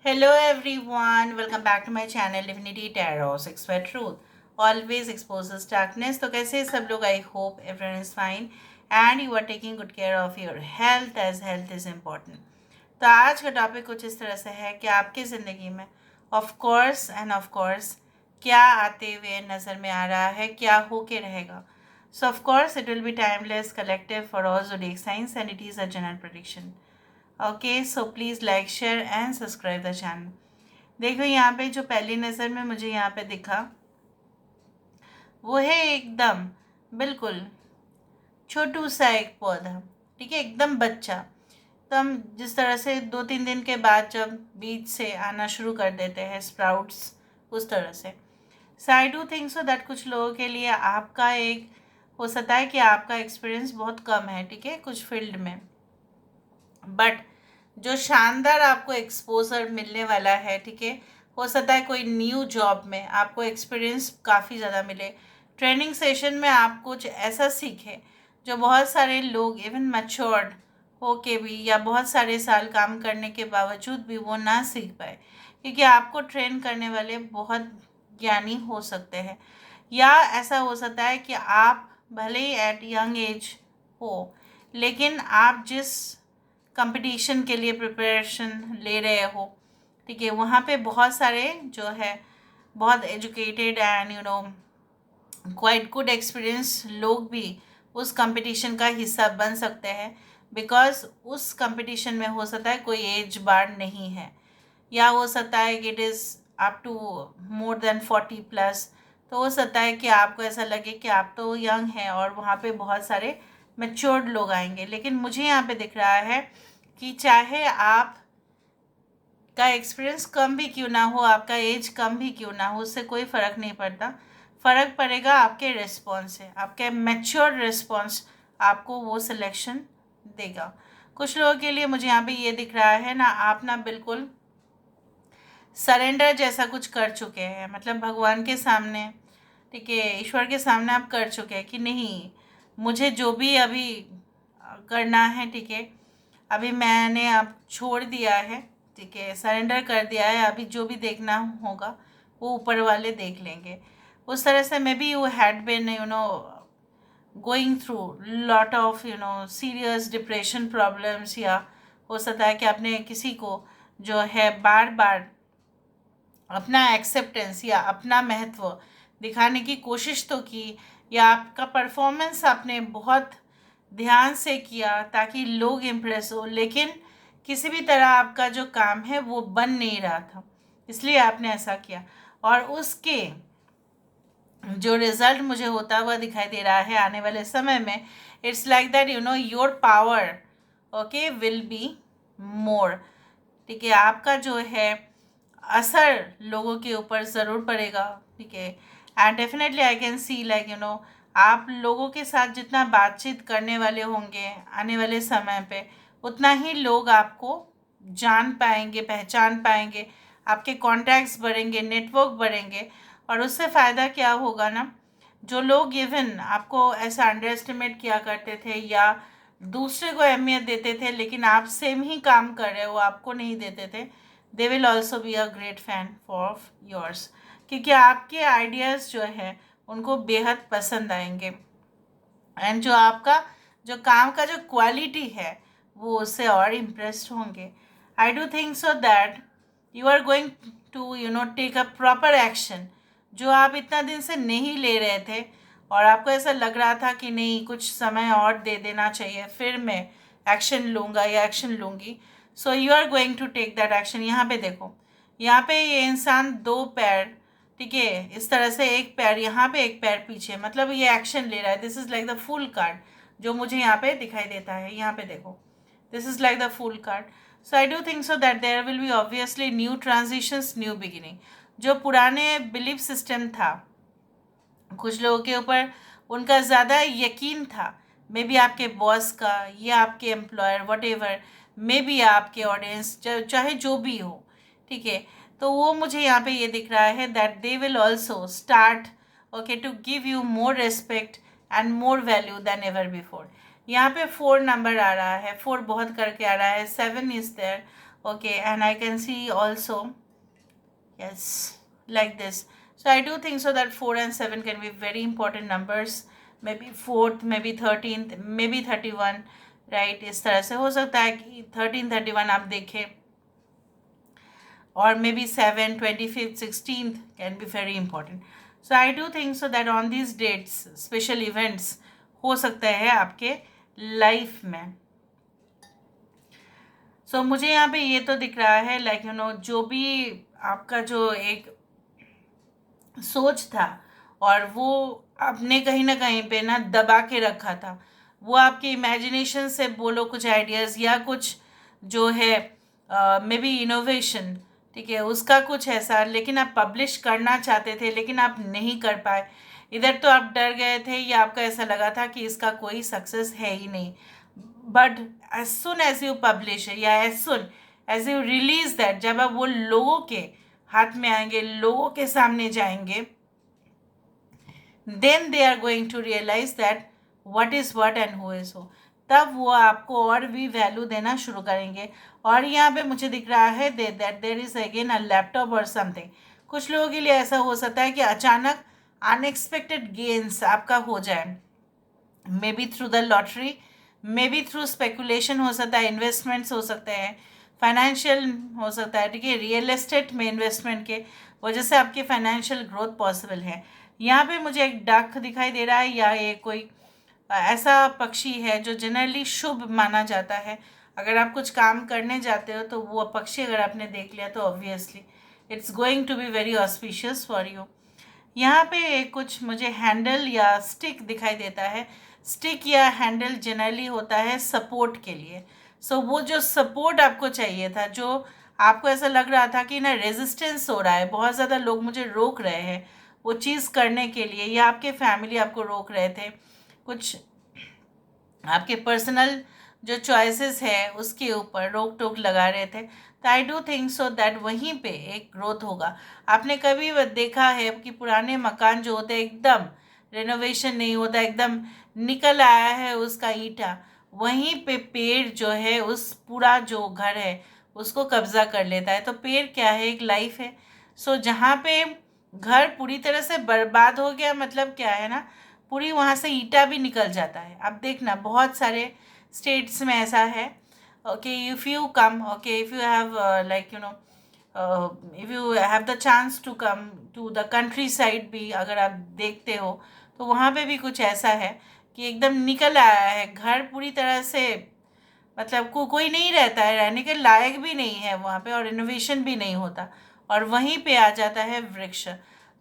Hello everyone, welcome back to my channel Divinity Tarot 6 Word Truth. Always exposes darkness. तो कैसे हैं सब लोग? I hope everyone is fine and you are taking good care of your health as health is important. तो आज का topic कुछ इस तरह से है कि आपकी ज़िंदगी में of course end of course क्या आते हुए नज़र में आ रहा है, क्या हो के रहेगा. So of course it will be timeless, collective for all zodiac signs and it is a general prediction. Okay so please like share and subscribe the channel. देखो यहाँ पे जो पहली नज़र में मुझे यहाँ पे दिखा वो है एकदम बिल्कुल छोटू सा एक पौधा. ठीक है, एकदम बच्चा. तो हम जिस तरह से 2-3 दिन के बाद जब बीज से आना शुरू कर देते हैं स्प्राउट्स, उस तरह से. So I do think so that कुछ लोगों के लिए आपका एक हो सकता है कि आपका एक्सपीरियंस बहुत कम है, ठीक है, कुछ फील्ड में. बट जो शानदार आपको एक्सपोजर मिलने वाला है, ठीक है, हो सकता है कोई न्यू जॉब में आपको एक्सपीरियंस काफ़ी ज़्यादा मिले. ट्रेनिंग सेशन में आप कुछ ऐसा सीखें जो बहुत सारे लोग इवन मैच्योर्ड हो के भी या बहुत सारे साल काम करने के बावजूद भी वो ना सीख पाए, क्योंकि आपको ट्रेन करने वाले बहुत ज्ञानी हो सकते हैं. या ऐसा हो सकता है कि आप भले ही एट यंग एज हो, लेकिन आप जिस कंपटीशन के लिए प्रिपरेशन ले रहे हो, ठीक है, वहाँ पे बहुत सारे जो है बहुत educated and quite good experience लोग भी उस कंपटीशन का हिस्सा बन सकते हैं. बिकॉज उस कंपटीशन में हो सकता है कोई एज बार नहीं है, या हो सकता है कि it is up to more than 40+. तो हो सकता है कि आपको ऐसा लगे कि आप तो यंग हैं और वहाँ पे बहुत सारे मैच्योर्ड लोग आएंगे. लेकिन मुझे यहाँ पे दिख रहा है कि चाहे आप का एक्सपीरियंस कम भी क्यों ना हो, आपका एज कम भी क्यों ना हो, उससे कोई फ़र्क नहीं पड़ता. फ़र्क पड़ेगा आपके रिस्पॉन्स से. आपके मैच्योर रिस्पॉन्स आपको वो सिलेक्शन देगा. कुछ लोगों के लिए मुझे यहाँ पे ये दिख रहा है ना, आप ना बिल्कुल सरेंडर जैसा कुछ कर चुके हैं, मतलब भगवान के सामने, ठीक है, ईश्वर के सामने आप कर चुके हैं कि नहीं, मुझे जो भी अभी करना है, ठीक है, अभी मैंने अब छोड़ दिया है, ठीक है, सरेंडर कर दिया है. अभी जो भी देखना होगा वो ऊपर वाले देख लेंगे. उस तरह से may be you had been going through lot of serious depression problems, या हो सकता है कि आपने किसी को जो है बार बार अपना एक्सेप्टेंस या अपना महत्व दिखाने की कोशिश तो की, या आपका परफॉर्मेंस आपने बहुत ध्यान से किया ताकि लोग इम्प्रेस हो, लेकिन किसी भी तरह आपका जो काम है वो बन नहीं रहा था, इसलिए आपने ऐसा किया. और उसके जो रिज़ल्ट मुझे होता हुआ दिखाई दे रहा है आने वाले समय में, it's like that your power okay will be more. ठीक है, आपका जो है असर लोगों के ऊपर ज़रूर पड़ेगा. ठीक है, and definitely I can see like आप लोगों के साथ जितना बातचीत करने वाले होंगे आने वाले समय पे, उतना ही लोग आपको जान पाएंगे, पहचान पाएंगे, आपके कॉन्टैक्ट्स बढ़ेंगे, नेटवर्क बढ़ेंगे. और उससे फ़ायदा क्या होगा ना, जो लोग इवन आपको ऐसा अंडर एस्टिमेट किया करते थे या दूसरे को अहमियत देते थे लेकिन आप सेम ही काम कर रहे हो, आपको नहीं देते थे, दे will also be a great fan for yours, क्योंकि आपके आइडियाज़ जो है उनको बेहद पसंद आएंगे. एंड जो आपका जो काम का जो क्वालिटी है वो उससे और इम्प्रेस्ड होंगे. I do think so that you are going to take a proper action, जो आप इतना दिन से नहीं ले रहे थे और आपको ऐसा लग रहा था कि नहीं, कुछ समय और दे देना चाहिए फिर मैं एक्शन लूँगा या एक्शन लूँगी. So you are going to take that action. यहाँ पे देखो, यहाँ पे ये इंसान 2 पैर, ठीक है, इस तरह से एक पैर यहाँ पे एक पैर पीछे, मतलब ये एक्शन ले रहा है. This is like the full card जो मुझे यहाँ पे दिखाई देता है. यहाँ पे देखो, this is like the full card. So I do think so that there will be obviously new transitions, new beginning. जो पुराने बिलीफ सिस्टम था कुछ लोगों के ऊपर, उनका ज़्यादा यकीन था, मे बी आपके बॉस का या आपके employer what ever, may be आपके ऑडियंस, चाहे जो भी हो, ठीक है. तो वो मुझे यहाँ पे ये दिख रहा है that they will also start okay to give you more respect and more value than ever before. यहाँ पे 4 नंबर आ रहा है, 4 बहुत करके आ रहा है, 7 is there. Okay, and I can see also, yes, like this. So I do think so that 4 and 7 can be very important numbers. Maybe fourth, maybe 13th, maybe 31, right? इस तरह से हो सकता है कि 13, 31 आप देखें, or maybe 7, 25th, 16th can be very important. So I do think so that on these dates, special events हो सकता है आपके लाइफ में. सो मुझे यहाँ पे ये तो दिख रहा है, लाइक जो भी आपका जो एक सोच था और वो आपने कहीं ना कहीं पे ना दबा के रखा था, वो आपके इमेजिनेशन से बोलो कुछ आइडियाज़ या कुछ जो है मे बी इनोवेशन, ठीक है, उसका कुछ ऐसा, लेकिन आप पब्लिश करना चाहते थे लेकिन आप नहीं कर पाए. इधर तो आप डर गए थे या आपका ऐसा लगा था कि इसका कोई सक्सेस है ही नहीं. But as soon as you publish या as soon as you release that, जब आप वो लोगों के हाथ में आएंगे, लोगों के सामने जाएंगे, then they are going to realise that what is what and who is who. तब वो आपको और भी वैल्यू देना शुरू करेंगे. और यहाँ पे मुझे दिख रहा है that there is again a laptop और समथिंग. कुछ लोगों के लिए ऐसा हो सकता है कि अचानक अनएक्सपेक्टेड गेन्स आपका हो जाए, may be through the lottery, may be through speculation हो सकता है, इन्वेस्टमेंट्स हो सकते हैं, फाइनेंशियल हो सकता है, ठीक है, रियल एस्टेट में इन्वेस्टमेंट के वजह से आपकी फाइनेंशियल ग्रोथ पॉसिबल है. यहाँ पे मुझे एक डक दिखाई दे रहा है या ये कोई ऐसा पक्षी है जो जनरली शुभ माना जाता है. अगर आप कुछ काम करने जाते हो तो वो पक्षी अगर आपने देख लिया तो obviously it's going to be very auspicious for you. यहाँ पे कुछ मुझे हैंडल या स्टिक दिखाई देता है. स्टिक या हैंडल जनरली होता है सपोर्ट के लिए. सो वो जो सपोर्ट आपको चाहिए था, जो आपको ऐसा लग रहा था कि ना रेजिस्टेंस हो रहा है, बहुत ज़्यादा लोग मुझे रोक रहे हैं वो चीज़ करने के लिए, या आपके फैमिली आपको रोक रहे थे, कुछ आपके पर्सनल जो चॉइसेस है उसके ऊपर रोक टोक लगा रहे थे, तो आई डू थिंक सो दैट वहीं पे एक ग्रोथ होगा. आपने कभी देखा है कि पुराने मकान जो होते हैं एकदम रेनोवेशन नहीं होता, एकदम निकल आया है उसका ईंटा, वहीं पे पेड़ जो है उस पूरा जो घर है उसको कब्जा कर लेता है. तो पेड़ क्या है, एक लाइफ है. सो जहाँ पे घर पूरी तरह से बर्बाद हो गया, मतलब क्या है ना, पूरी वहाँ से ईंटा भी निकल जाता है. अब देखना बहुत सारे स्टेट्स में ऐसा है. Okay, if you come, okay, if you have like if you have the chance to come to the countryside भी अगर आप देखते हो तो वहाँ पे भी कुछ ऐसा है कि एकदम निकल आया है घर पूरी तरह से, मतलब कोई नहीं रहता है, रहने के लायक भी नहीं है वहाँ पे, और इनोवेशन भी नहीं होता, और वहीं पे आ जाता है वृक्ष.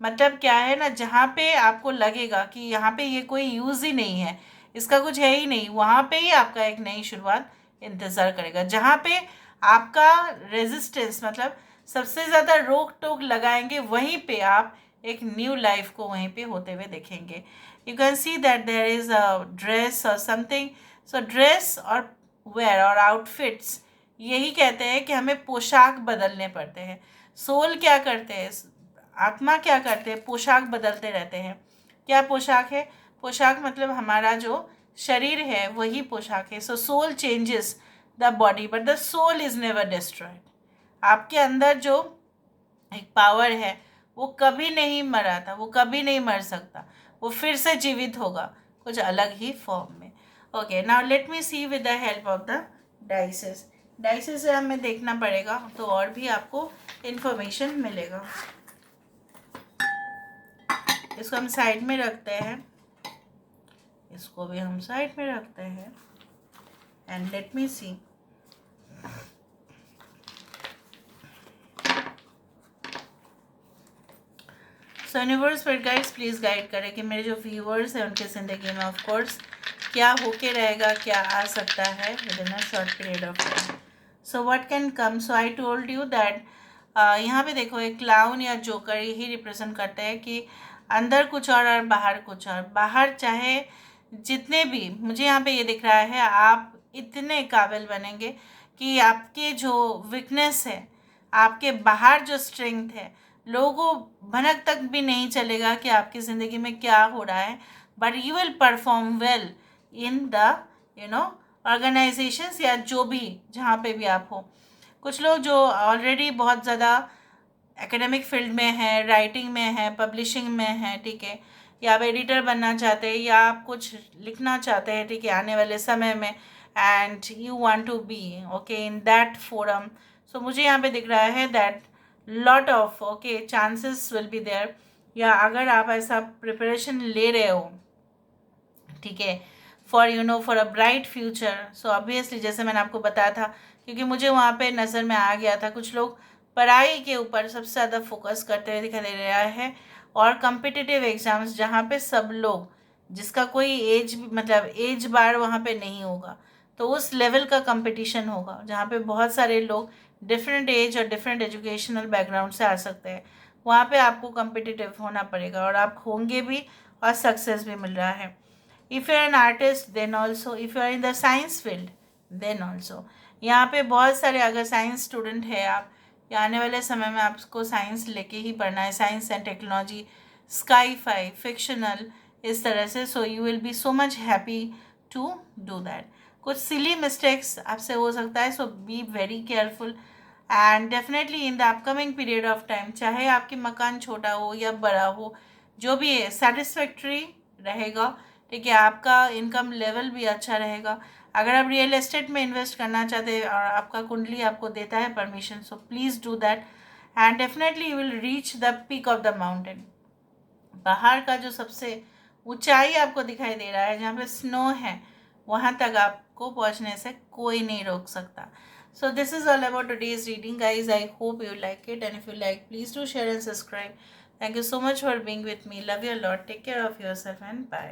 मतलब क्या है ना, जहाँ पे आपको लगेगा कि यहाँ पे ये कोई यूज़ ही नहीं है, इसका कुछ है ही नहीं, वहाँ पे ही आपका एक नई शुरुआत इंतज़ार करेगा. जहाँ पे आपका रेजिस्टेंस, मतलब सबसे ज़्यादा रोक टोक लगाएंगे, वहीं पे आप एक न्यू लाइफ को वहीं पे होते हुए देखेंगे. You can see that there is a dress or something. So dress और वेयर और आउटफिट्स यही कहते हैं कि हमें पोशाक बदलने पड़ते हैं. सोल क्या करते हैं, आत्मा क्या करते हैं, पोशाक बदलते रहते हैं. क्या पोशाक है, पोशाक मतलब हमारा जो शरीर है वही पोशाक है. So soul changes the body but the soul is never destroyed. आपके अंदर जो एक पावर है वो कभी नहीं मरा था, वो कभी नहीं मर सकता, वो फिर से जीवित होगा कुछ अलग ही फॉर्म में. Okay, now let me see with the help of the dices. Dices से हमें देखना पड़ेगा तो और भी आपको इन्फॉर्मेशन मिलेगा. इसको हम साइड में रखते हैं, इसको भी हम साइड में रखते हैं, and let me see. So universe पर गाइड्स प्लीज़ गाइड करें कि मेरे जो व्यूअर्स हैं उनकी ज़िंदगी में ऑफ कोर्स क्या होके रहेगा, क्या आ सकता है with in a short period of time. So what can come. So I told you that यहाँ पे देखो एक क्लाउन या जोकर यही रिप्रेजेंट करते हैं कि अंदर कुछ और बाहर कुछ और. बाहर चाहे जितने भी, मुझे यहाँ पे ये दिख रहा है, आप इतने काबिल बनेंगे कि आपके जो वीकनेस है, आपके बाहर जो स्ट्रेंथ है, लोगों को भनक तक भी नहीं चलेगा कि आपकी ज़िंदगी में क्या हो रहा है. But you will perform well in the organisations या जो भी जहाँ पे भी आप हो. कुछ लोग जो ऑलरेडी बहुत ज़्यादा एकेडमिक फील्ड में है, राइटिंग में है, पब्लिशिंग में है, ठीक है, या आप एडिटर बनना चाहते हैं या आप कुछ लिखना चाहते हैं, ठीक है, आने वाले समय में, and you want to be okay in that forum. So मुझे यहाँ पे दिख रहा है that lot of okay chances will be there. या अगर आप ऐसा प्रिपरेशन ले रहे हो, ठीक है, for a bright future, so obviously जैसे मैंने आपको बताया था, क्योंकि मुझे वहाँ पे नज़र में आ गया था कुछ लोग पढ़ाई के ऊपर सबसे ज़्यादा फोकस करते हुए दिखाई दे रहा है, और कम्पिटिटिव एग्ज़ाम्स जहाँ पे सब लोग, जिसका कोई एज मतलब एज बार वहाँ पे नहीं होगा, तो उस लेवल का कंपटीशन होगा जहाँ पे बहुत सारे लोग डिफरेंट एज और डिफरेंट एजुकेशनल बैकग्राउंड से आ सकते हैं. वहाँ पे आपको कम्पिटिटिव होना पड़ेगा और आप होंगे भी, और सक्सेस भी मिल रहा है. If you are an artist then also, if you are in the science field then also. यहाँ पे बहुत सारे, अगर साइंस स्टूडेंट है आप, या आने वाले समय में आपको साइंस लेके ही पढ़ना है, science and technology, sci fi, fictional, इस तरह से, so you will be so much happy to do that. कुछ सिली मिस्टेक्स आपसे हो सकता है, so be very careful. And definitely in the upcoming period of time, चाहे आपकी मकान छोटा हो या बड़ा हो, जो भी है सेटिस्फैक्ट्री रहेगा, ठीक है, आपका इनकम लेवल भी अच्छा रहेगा. अगर आप रियल एस्टेट में इन्वेस्ट करना चाहते हैं और आपका कुंडली आपको देता है permission, so please do that, and definitely you will reach the peak of the mountain. पहाड़ का जो सबसे ऊंचाई आपको दिखाई दे रहा है, जहाँ पे स्नो है, वहाँ तक आपको पहुँचने से कोई नहीं रोक सकता. So this is all about today's reading, guys. I hope you like it, and if you like, please do share and subscribe. Thank you so much for being with me. Love you a lot. Take care of yourself and bye.